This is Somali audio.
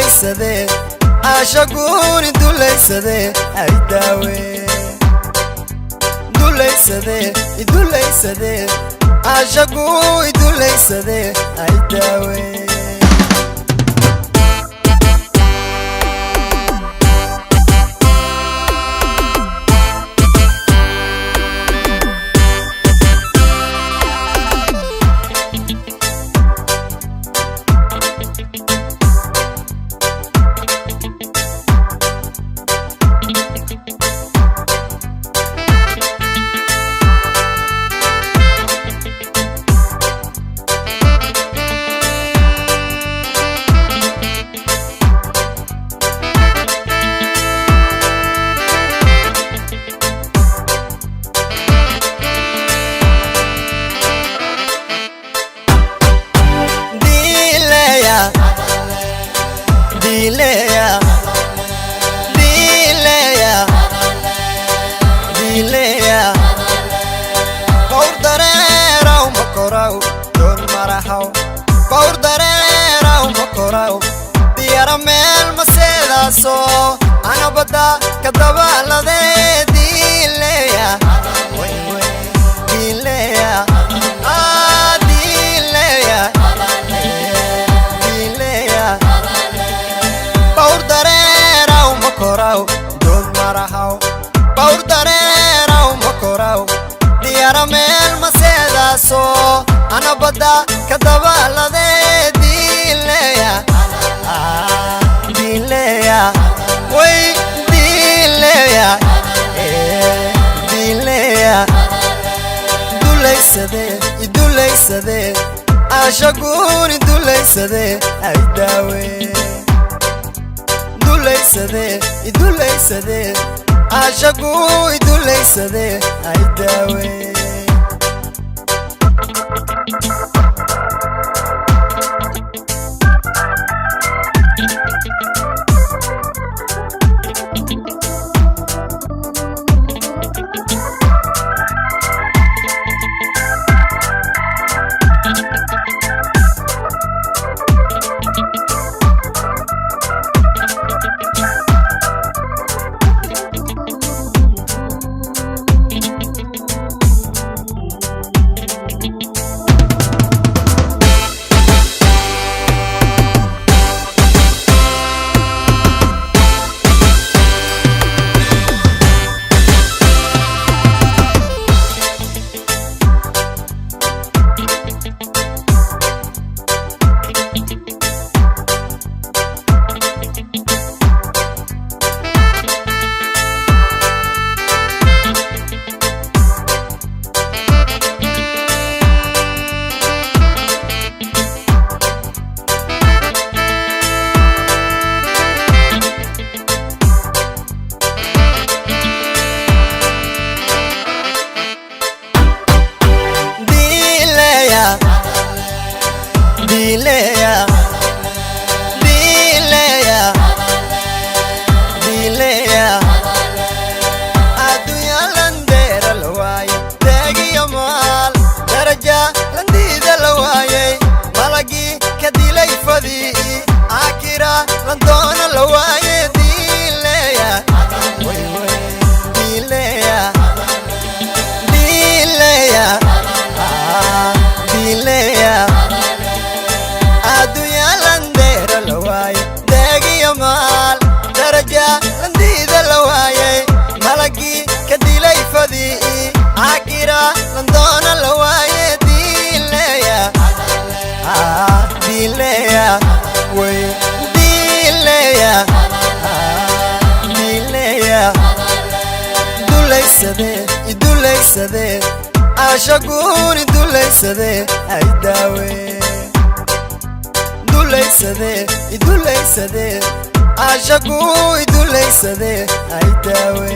duleysade ashaguni duleysade ay dawe duleysade ashaguni duleysade ay dawe Dilea Paur darera makorau don marahau Paur darera makorau Diara mel maseda so Ana bada kadabala de Dilea Dilea Ah Dilea Dilea Paur darera makorau don marahau Paur darera makorau Diara mel maseda so Ana bada kadabala de Dilea Dilea Way Dilea Dilea Duleysade ashaguni duleysade ay dawe duleysade ashaguni duleysade ay dawe Dilea Adunya landera lawaye Tegi yamal Daraja landida lawaye Malagi kadilay fadi Akira landona lawaye Dilea Dilea Dilea Dilea Adunya landera lawaye Tegi yamal Daraja landida lawaye Malagi kadilay fadi Akira landona lawaye Dilea Dilea Way Dilea Dilea Duleysade ashaguni duleysade ay dawe duleysade ashaguni duleysade ay dawe